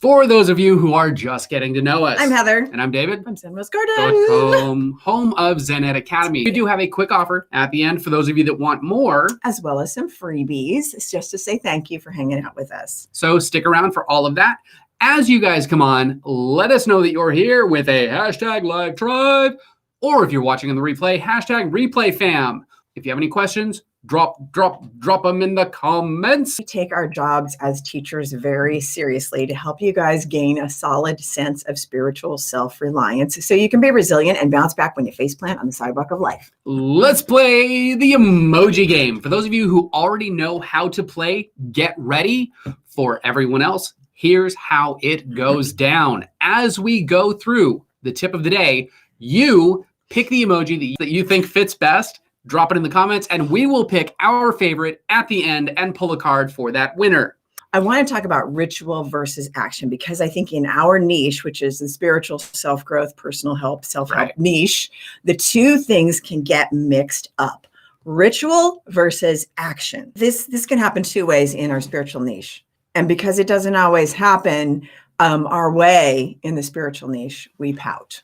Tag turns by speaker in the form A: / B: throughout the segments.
A: For those of you who are just getting to know us.
B: I'm Heather.
A: And I'm David.
B: I'm Zen Rose Garden.
A: Home of Zen Academy. We do have a quick offer at the end for those of you that want more.
B: As well as some freebies. It's just to say thank you for hanging out with us.
A: So stick around for all of that. As you guys come on, let us know that you're here with a hashtag live tribe. Or if you're watching on the replay, hashtag replay fam. If you have any questions, drop them in the comments.
B: We take our jobs as teachers very seriously to help you guys gain a solid sense of spiritual self-reliance so you can be resilient and bounce back when you faceplant on the sidewalk of life.
A: Let's play the emoji game. For those of you who already know how to play, get ready. For everyone else, here's how it goes down. As we go through the tip of the day, you pick the emoji that you think fits best. Drop it in the comments, and we will pick our favorite at the end and pull a card for that winner.
B: I want to talk about ritual versus action because I think in our niche, which is the spiritual self-growth, personal help, self-help niche, the two things can get mixed up. Ritual versus action. This can happen two ways in our spiritual niche. And because it doesn't always happen our way in the spiritual niche, we pout.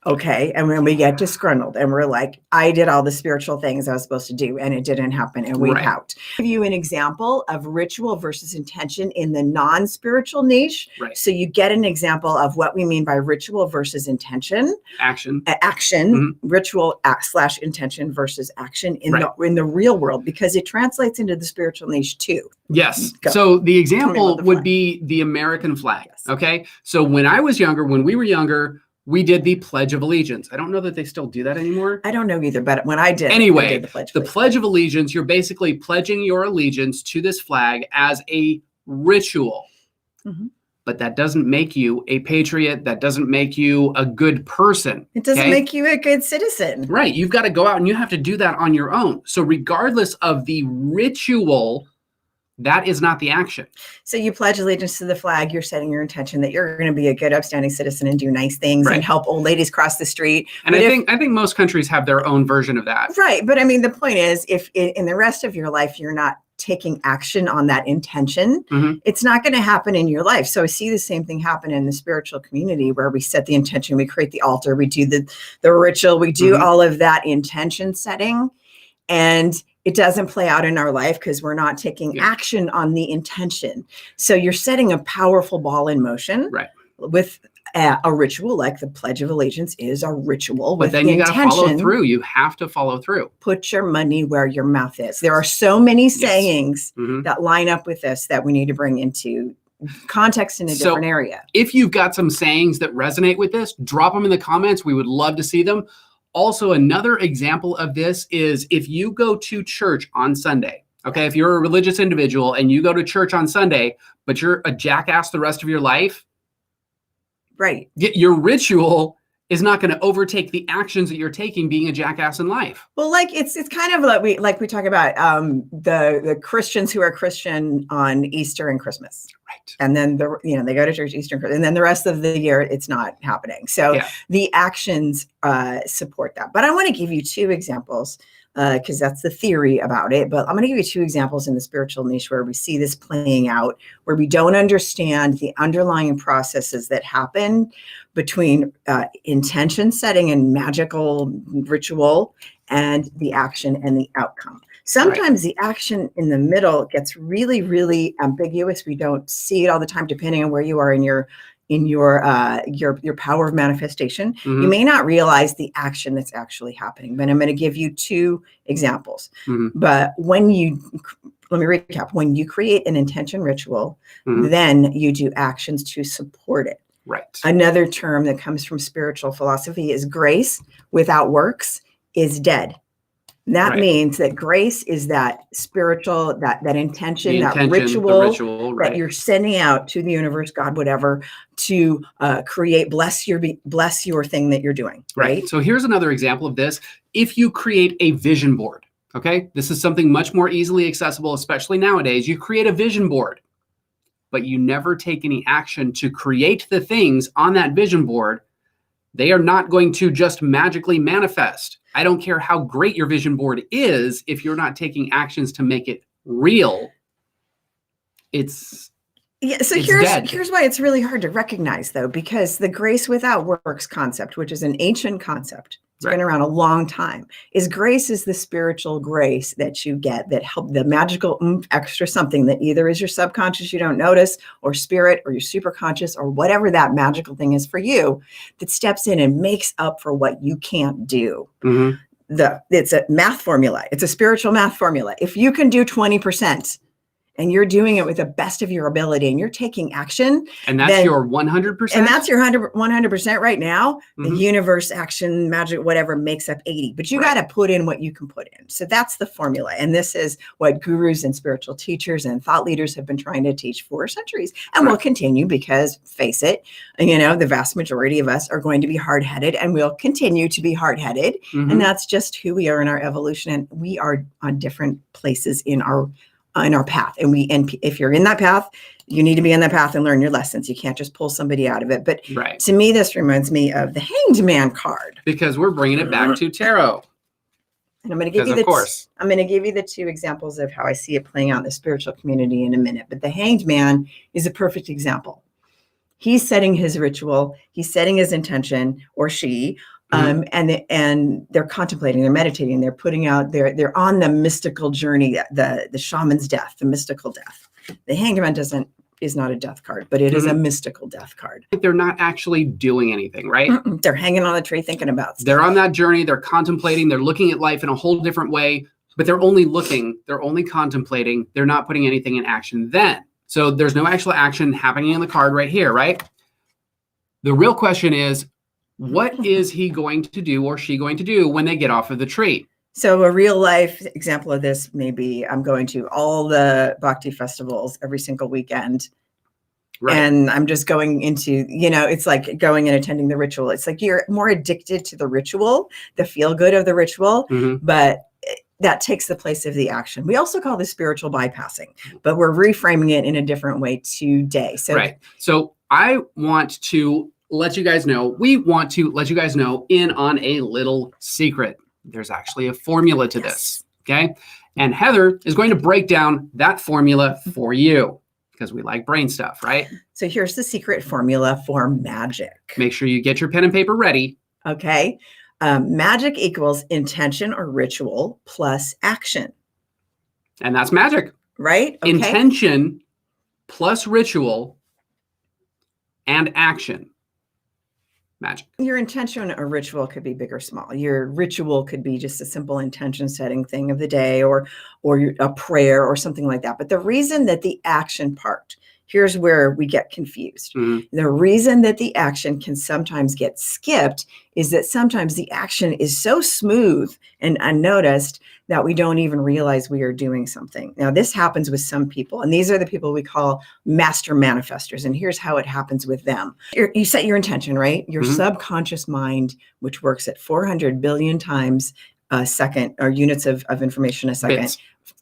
B: Okay. And when we get disgruntled and we're like, I did all the spiritual things I was supposed to do and it didn't happen, and we pout. I'll give you an example of ritual versus intention in the non-spiritual niche.
A: Right.
B: So you get an example of what we mean by ritual versus intention.
A: Action.
B: Ritual / intention versus action in the real world, because it translates into the spiritual niche too.
A: Yes.
B: Go.
A: So the example would be the American flag.
B: Yes.
A: Okay. So when we were younger, we did the Pledge of Allegiance. I don't know that they still do that anymore.
B: I don't know either, but when I did,
A: anyway,
B: I did
A: the Pledge of Allegiance, you're basically pledging your allegiance to this flag as a ritual. Mm-hmm. But that doesn't make you a patriot. That doesn't make you a good person.
B: It doesn't make you a good citizen.
A: Right. You've got to go out and you have to do that on your own. So regardless of the ritual, that is not the action.
B: So you pledge allegiance to the flag. You're setting your intention that you're going to be a good, upstanding citizen and do nice things and help old ladies cross the street.
A: And I think most countries have their own version of that.
B: Right. But I mean, the point is, if in the rest of your life, you're not taking action on that intention, it's not going to happen in your life. So I see the same thing happen in the spiritual community where we set the intention, we create the altar, we do the ritual, we do all of that intention setting. And it doesn't play out in our life because we're not taking action on the intention. So you're setting a powerful ball in motion with a ritual, like the Pledge of Allegiance is a ritual.
A: But then you got to follow through. You have to follow through.
B: Put your money where your mouth is. There are so many sayings that line up with this that we need to bring into context in a different area.
A: If you've got some sayings that resonate with this, drop them in the comments. We would love to see them. Also, another example of this is if you go to church on Sunday, okay, if you're a religious individual and you go to church on Sunday, but you're a jackass the rest of your life,
B: right?
A: Your ritual is not going to overtake the actions that you're taking being a jackass in life.
B: Well, like it's kind of like we talk about the Christians who are Christian on Easter and Christmas. Right. And then they go to church Easter and the rest of the year it's not happening. So the actions support that. But I want to give you two examples because that's the theory about it. But I'm going to give you two examples in the spiritual niche where we see this playing out, where we don't understand the underlying processes that happen between intention setting and magical ritual and the action and the outcome. Sometimes the action in the middle gets really, really ambiguous. We don't see it all the time, depending on where you are in your power of manifestation. You may not realize the action that's actually happening, but I'm going to give you two examples. But let me recap. When you create an intention ritual, then you do actions to support it.
A: Right.
B: Another term that comes from spiritual philosophy is grace without works is dead. That means that grace is that spiritual, that intention, that ritual that you're sending out to the universe, God, whatever, to create, bless your thing that you're doing. Right.
A: So here's another example of this. If you create a vision board, okay, this is something much more easily accessible, especially nowadays. You create a vision board, but you never take any action to create the things on that vision board. They are not going to just magically manifest. I don't care how great your vision board is. If you're not taking actions to make it real, it's
B: Yeah, so here's why it's really hard to recognize, though, because the grace without works concept, which is an ancient concept, it's been around a long time, is grace is the spiritual grace that you get that help the magical extra something that either is your subconscious you don't notice, or spirit, or your superconscious, or whatever that magical thing is for you, that steps in and makes up for what you can't do. It's a math formula. It's a spiritual math formula. If you can do 20%, and you're doing it with the best of your ability and you're taking action.
A: And that's your 100%?
B: And that's your 100% right now. The universe, action, magic, whatever makes up 80. But you got to put in what you can put in. So that's the formula. And this is what gurus and spiritual teachers and thought leaders have been trying to teach for centuries. And will continue because, face it, the vast majority of us are going to be hard-headed and will continue to be hard-headed. And that's just who we are in our evolution. And we are on different places in our path. And if you're in that path, you need to be in that path and learn your lessons. You can't just pull somebody out of it. But to me, this reminds me of the Hanged Man card.
A: Because we're bringing it back to tarot.
B: And I'm going to give you the two examples of how I see it playing out in the spiritual community in a minute. But the Hanged Man is a perfect example. He's setting his ritual. He's setting his intention, or she. And they're contemplating, they're meditating, they're putting out, they're on the mystical journey, the shaman's death, the mystical death. The Hanged Man is not a death card, but it is a mystical death card.
A: They're not actually doing anything, right?
B: They're hanging on the tree thinking about stuff.
A: They're on that journey, they're contemplating, they're looking at life in a whole different way, but they're only looking, they're only contemplating, they're not putting anything in action then. So there's no actual action happening in the card right here, right? The real question is, what is he going to do or she going to do when they get off of the tree?
B: So a real life example of this may be, I'm going to all the Bhakti festivals every single weekend. And I'm just going into, it's like going and attending the ritual. It's like you're more addicted to the ritual, the feel good of the ritual, but that takes the place of the action. We also call this spiritual bypassing, but we're reframing it in a different way today.
A: So I want to let you guys know, we want to let you guys know in on a little secret. There's actually a formula to this, okay? And Heather is going to break down that formula for you because we like brain stuff, right?
B: So here's the secret formula for magic.
A: Make sure you get your pen and paper ready.
B: Okay. Magic equals intention or ritual plus action.
A: And that's magic.
B: Right? Okay.
A: Intention plus ritual and action. Magic.
B: Your intention or ritual could be big or small. Your ritual could be just a simple intention setting thing of the day or a prayer or something like that. But the reason that the action part, here's where we get confused. The reason that the action can sometimes get skipped is that sometimes the action is so smooth and unnoticed that we don't even realize we are doing something. Now, this happens with some people, and these are the people we call master manifestors. And here's how it happens with them. You set your intention, right? Your subconscious mind, which works at 400 billion times a second, or units of information a second,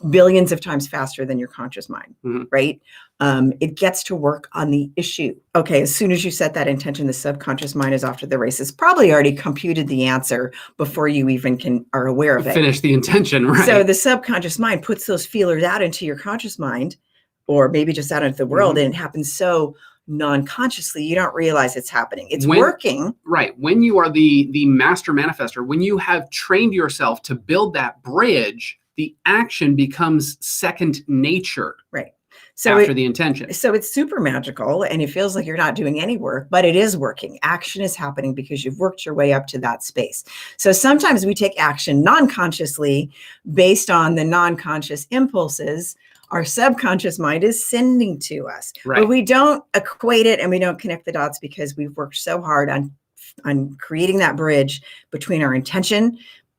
B: billions of times faster than your conscious mind, right? It gets to work on the issue. Okay, as soon as you set that intention, the subconscious mind is off to the races. Probably already computed the answer before you even are aware of it.
A: Finish the intention, right?
B: So the subconscious mind puts those feelers out into your conscious mind, or maybe just out into the world, and it happens so non-consciously, you don't realize it's happening. It's working.
A: Right. When you are the master manifestor, when you have trained yourself to build that bridge, the action becomes second nature.
B: Right.
A: So after the intention.
B: So it's super magical and it feels like you're not doing any work, but it is working. Action is happening because you've worked your way up to that space. So sometimes we take action non-consciously based on the non-conscious impulses our subconscious mind is sending to us.
A: Right.
B: But we don't equate it and we don't connect the dots because we've worked so hard on creating that bridge between our intention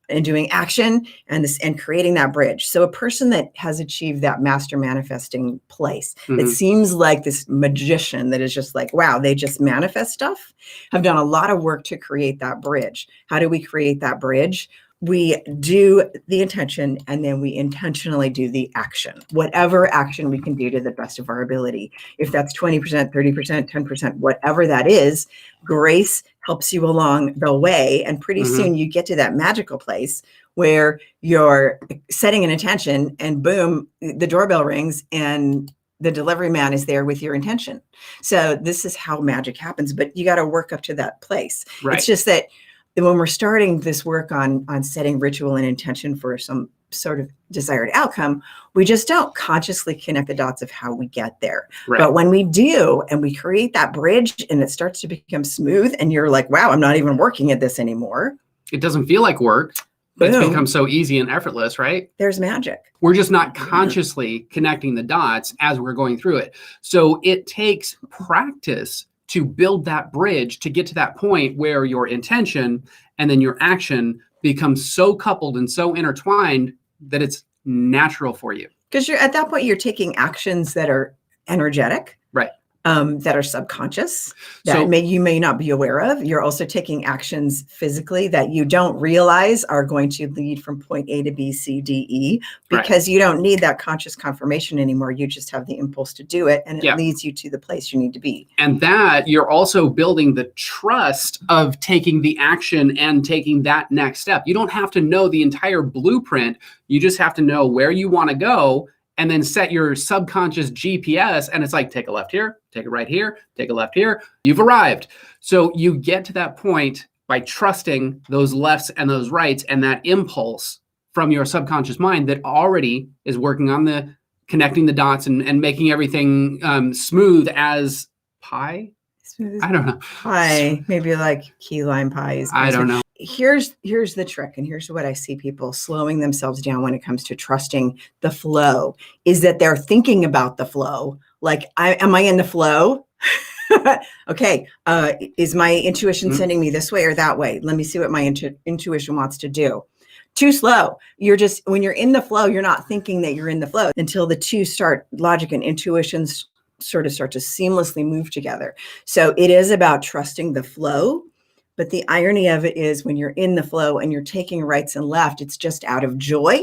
B: and doing action and creating that bridge. So a person that has achieved that master manifesting place, it seems like this magician that is just like, wow, they just manifest stuff, have done a lot of work to create that bridge. How do we create that bridge? We do the intention and then we intentionally do the action, whatever action we can do to the best of our ability. If that's 20%, 30%, 10%, whatever that is, grace helps you along the way. And pretty soon you get to that magical place where you're setting an intention and boom, the doorbell rings and the delivery man is there with your intention. So this is how magic happens, but you got to work up to that place.
A: Right.
B: It's just that when we're starting this work on setting ritual and intention for some sort of desired outcome, we just don't consciously connect the dots of how we get there.
A: Right.
B: But when we do, and we create that bridge and it starts to become smooth and you're like, wow, I'm not even working at this anymore.
A: It doesn't feel like work. But it's
B: Boom.
A: become so easy and effortless, right?
B: There's magic.
A: We're just not consciously connecting the dots as we're going through it. So it takes practice to build that bridge to get to that point where your intention and then your action becomes so coupled and so intertwined that it's natural for you.
B: Because you're at that point, you're taking actions that are energetic.
A: Right.
B: That are subconscious, that you may not be aware of. You're also taking actions physically that you don't realize are going to lead from point A to B, C, D, E, because you don't need that conscious confirmation anymore. You just have the impulse to do it, and it leads you to the place you need to be.
A: And that you're also building the trust of taking the action and taking that next step. You don't have to know the entire blueprint. You just have to know where you want to go, and then set your subconscious GPS. And it's like, take a left here, take a right here, take a left here. You've arrived. So you get to that point by trusting those lefts and those rights and that impulse from your subconscious mind that already is working on the connecting the dots and making everything smooth as pie.
B: Smooth.
A: I don't know.
B: Pie, maybe like key lime pie.
A: I don't know.
B: Here's the trick, and here's what I see people slowing themselves down when it comes to trusting the flow, is that they're thinking about the flow. Like, am I in the flow? Okay, is my intuition sending me this way or that way? Let me see what my intuition wants to do. Too slow. When you're in the flow, you're not thinking that you're in the flow until the two start, logic and intuition sort of start to seamlessly move together. So it is about trusting the flow. But the irony of it is when you're in the flow and you're taking rights and left, it's just out of joy.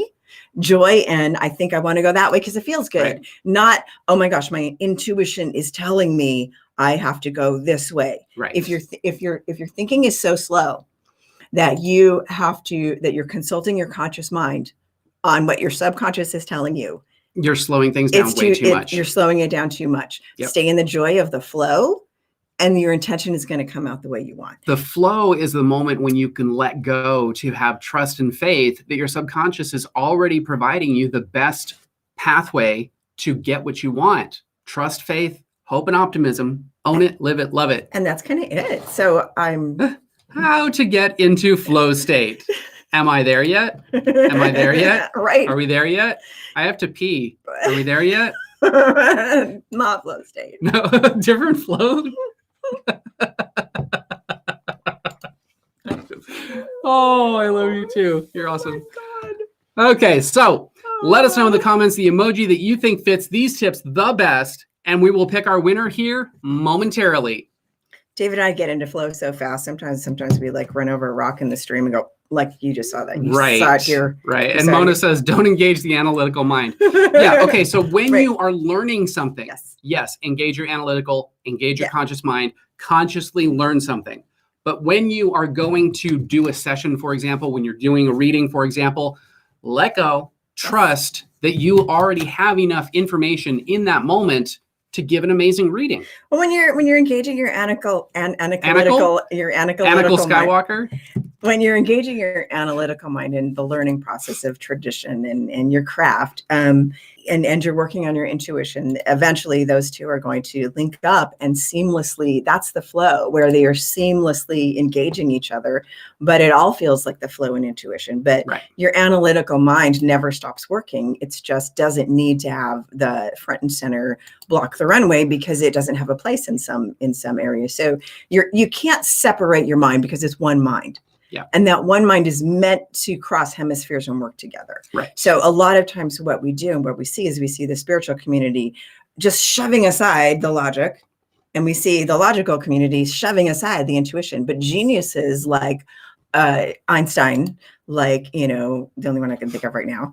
B: And I think I want to go that way because it feels good. Right. Not, oh my gosh, my intuition is telling me I have to go this way.
A: Right.
B: If your thinking is so slow that you're consulting your conscious mind on what your subconscious is telling you,
A: you're slowing things down way too much.
B: You're slowing it down too much. Yep. Stay in the joy of the flow. And your intention is going to come out the way you want.
A: The flow is the moment when you can let go to have trust and faith that your subconscious is already providing you the best pathway to get what you want. Trust, faith, hope, and optimism. Own it, live it, love it.
B: And that's kind of it. So
A: How to get into flow state. Am I there yet? Am I there yet?
B: Right.
A: Are we there yet? I have to pee. Are we there yet?
B: Not flow state.
A: No, different flow. Oh, I love you too. You're awesome.
B: Oh my God.
A: Okay, so let us know in the comments the emoji that you think fits these tips the best, and we will pick our winner here momentarily.
B: David and I get into flow so fast. Sometimes we like run over a rock in the stream and go, like you just saw that. You saw it here.
A: Right. And Mona says, don't engage the analytical mind. Yeah. Okay. So when you are learning something, yes, engage your analytical, engage your conscious mind, consciously learn something. But when you are going to do a session, for example, when you're doing a reading, for example, let go, trust that you already have enough information in that moment to give an amazing reading.
B: Well, when you're engaging your analytical
A: Skywalker.
B: Mind, when you're engaging your analytical mind in the learning process of tradition and your craft, and you're working on your intuition, eventually those two are going to link up and seamlessly, that's the flow where they are seamlessly engaging each other, but it all feels like the flow and intuition. But your analytical mind never stops working. It's just doesn't need to have the front and center block the runway because it doesn't have a place in some areas. So you can't separate your mind because it's one mind.
A: Yeah.
B: And that one mind is meant to cross hemispheres and work together.
A: Right.
B: So a lot of times what we do and what we see is we see the spiritual community just shoving aside the logic, and we see the logical community shoving aside the intuition. But geniuses like Einstein, like, the only one I can think of right now,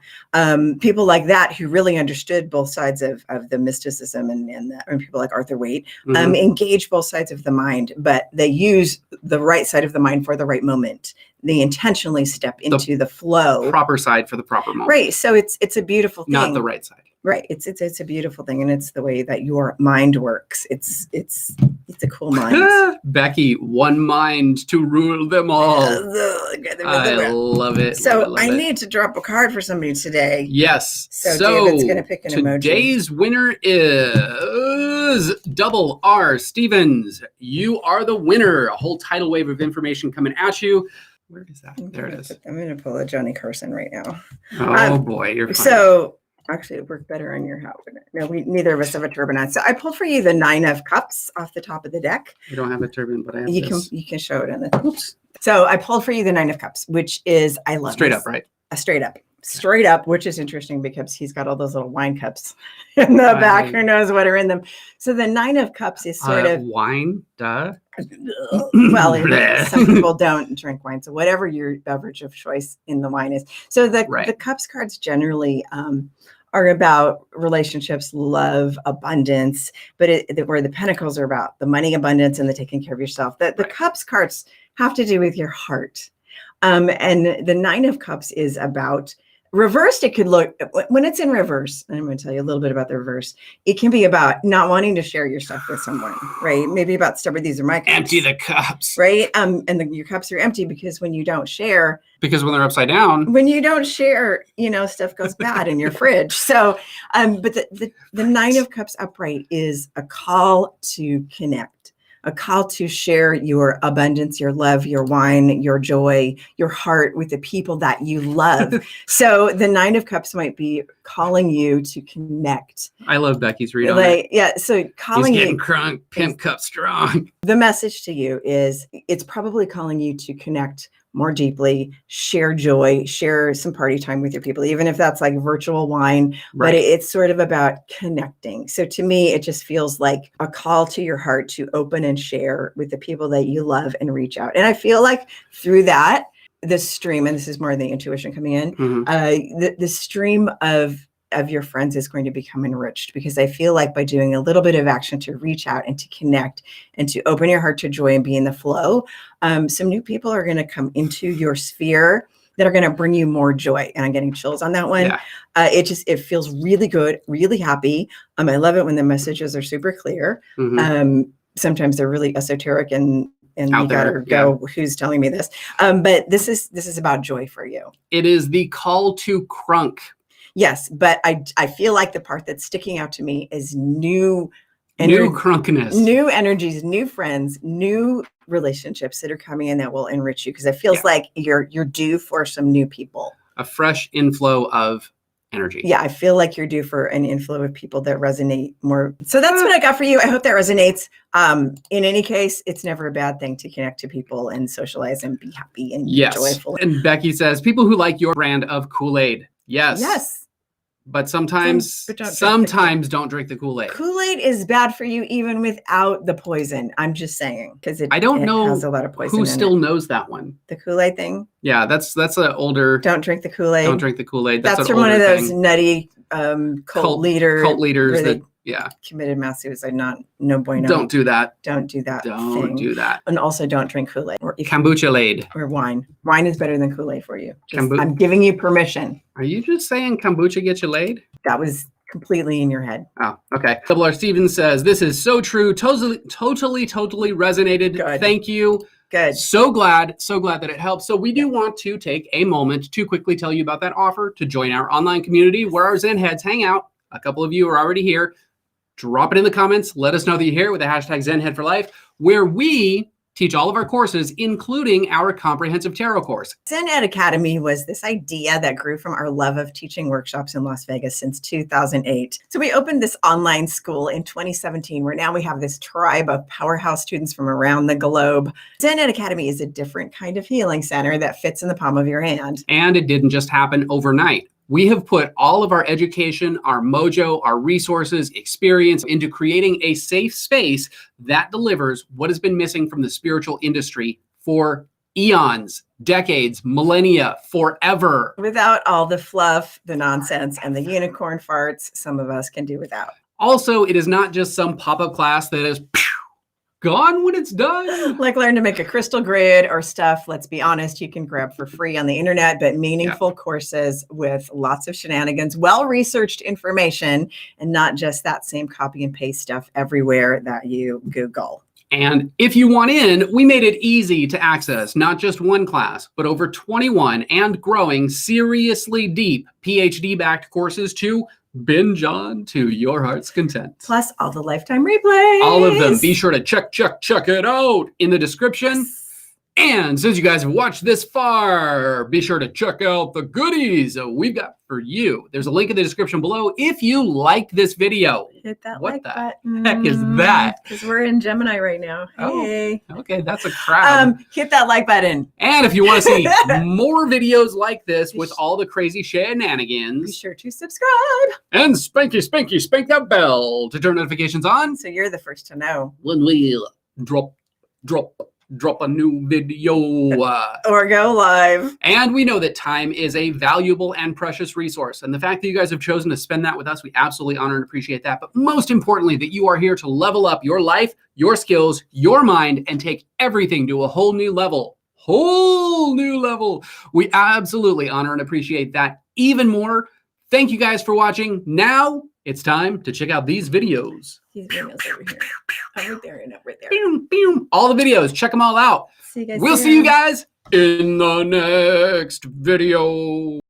B: people like that who really understood both sides of the mysticism and people like Arthur Waite, engage both sides of the mind, but they use the right side of the mind for the right moment. They intentionally step into the flow.
A: Proper side for the proper moment.
B: Right. So it's a beautiful thing.
A: Not the right side.
B: Right. It's a beautiful thing, and it's the way that your mind works. It's a cool mind.
A: Becky, one mind to rule them all. I love it.
B: So I need to drop a card for somebody today.
A: Yes.
B: So David's going to pick an emoji.
A: Today's winner is Double R Stevens. You are the winner. A whole tidal wave of information coming at you. Where is that? There it is.
B: I'm going to pull a Johnny Carson right now.
A: Oh boy, you're fine.
B: So actually, it worked better on your hat. No, neither of us have a turban on. So I pulled for you the 9 of Cups off the top of the deck.
A: You don't have a turban, but I have
B: You can show it in the. Oops. So I pulled for you the 9 of Cups, which is I love
A: straight
B: this.
A: Up, right?
B: Straight up, which is interesting because he's got all those little wine cups in the back. Who knows what are in them? So the 9 of Cups is sort of
A: wine. Duh.
B: Well, some people don't drink wine, so whatever your beverage of choice in the wine is. So the Cups cards generally are about relationships, love, abundance, but where the Pentacles are about the money abundance and the taking care of yourself. The Cups cards have to do with your heart. And the 9 of Cups is about reversed. It could look, when it's in reverse, and I'm going to tell you a little bit about the reverse, it can be about not wanting to share your stuff with someone, right? Maybe about stuff where these are my cups.
A: Empty the cups.
B: Right? Your cups are empty because when you don't share.
A: Because when they're upside down.
B: When you don't share, stuff goes bad in your fridge. So, but the 9 of Cups upright is a call to connect. A call to share your abundance, your love, your wine, your joy, your heart with the people that you love. So the 9 of Cups might be calling you to connect.
A: I love Becky's read on it.
B: Yeah, so calling
A: He's getting crunk, pimp cup strong.
B: The message to you is it's probably calling you to connect more deeply, share joy, share some party time with your people, even if that's like virtual wine, but it's sort of about connecting. So to me, it just feels like a call to your heart to open and share with the people that you love and reach out. And I feel like through that, the stream, and this is more the intuition coming in, the stream of your friends is going to become enriched, because I feel like by doing a little bit of action to reach out and to connect and to open your heart to joy and be in the flow, some new people are going to come into your sphere that are going to bring you more joy. And I'm getting chills on that one. Yeah. It feels really good, really happy. I love it when the messages are super clear. Sometimes they're really esoteric and you gotta go, who's telling me this? But this is about joy for you.
A: It is the call to crunk.
B: Yes, but I feel like the part that's sticking out to me is new
A: crunkiness,
B: new energies, new friends, new relationships that are coming in that will enrich you, because it feels like you're due for some new people.
A: A fresh inflow of energy.
B: Yeah, I feel like you're due for an inflow of people that resonate more. So that's what I got for you. I hope that resonates. In any case, it's never a bad thing to connect to people and socialize and be happy and joyful.
A: And Becky says, people who like your brand of KoolAid. Yes. But sometimes don't drink the KoolAid.
B: KoolAid is bad for you even without the poison. I'm just saying, because
A: I don't know
B: has a lot of poison.
A: Who still knows that one?
B: The KoolAid thing?
A: Yeah, that's an older.
B: Don't drink the KoolAid.
A: Don't drink the KoolAid.
B: That's from one of those nutty cult leaders
A: that
B: committed mass suicide. No bueno.
A: Don't do that.
B: Don't do that.
A: Don't do that.
B: And also don't drink KoolAid or
A: kombucha-laid
B: or wine. Wine is better than KoolAid for you. I'm giving you permission.
A: Are you just saying kombucha gets you laid?
B: That was completely in your head.
A: Oh, okay. Double R Stevens says, this is so true. Totally resonated.
B: Good.
A: Thank you.
B: Good.
A: So glad that it helps. So we do want to take a moment to quickly tell you about that offer to join our online community where our Zen heads hang out. A couple of you are already here. Drop it in the comments. Let us know that you're here with the hashtag ZenHead4Life, where we teach all of our courses, including our comprehensive tarot course.
B: Zen Academy was this idea that grew from our love of teaching workshops in Las Vegas since 2008. So we opened this online school in 2017, where now we have this tribe of powerhouse students from around the globe. Zen Academy is a different kind of healing center that fits in the palm of your hand.
A: And it didn't just happen overnight. We have put all of our education, our mojo, our resources, experience into creating a safe space that delivers what has been missing from the spiritual industry for eons, decades, millennia, forever.
B: Without all the fluff, the nonsense, and the unicorn farts some of us can do without.
A: Also, it is not just some pop-up class that is gone when it's done.
B: Like learn to make a crystal grid or stuff, let's be honest, you can grab for free on the internet, but meaningful courses with lots of shenanigans, well-researched information, and not just that same copy and paste stuff everywhere that you Google.
A: And if you want in, we made it easy to access not just one class, but over 21 and growing seriously deep PhD-backed courses to binge on to your heart's content.
B: Plus all the lifetime replays.
A: All of them. Be sure to check it out in the description. And since you guys have watched this far, be sure to check out the goodies we've got for you. There's a link in the description below if you liked this video.
B: Hit that
A: what
B: like
A: the
B: button.
A: heck is that?
B: Because we're in Gemini right now. Hey.
A: Oh, okay, that's a crowd.
B: Hit that like button.
A: And if you want to see more videos like this with all the crazy shenanigans,
B: be sure to subscribe.
A: And spank that bell to turn notifications on.
B: So you're the first to know
A: when we drop a new video
B: or go live.
A: And we know that time is a valuable and precious resource, and the fact that you guys have chosen to spend that with us, we absolutely honor and appreciate that. But most importantly, that you are here to level up your life, your skills, your mind, and take everything to a whole new level. We absolutely honor and appreciate that even more. Thank you guys for watching. Now it's time to check out these videos.
B: These videos over here. Right there and right there.
A: All the videos. Check them all out.
B: See you guys.
A: We'll see you guys in the next video.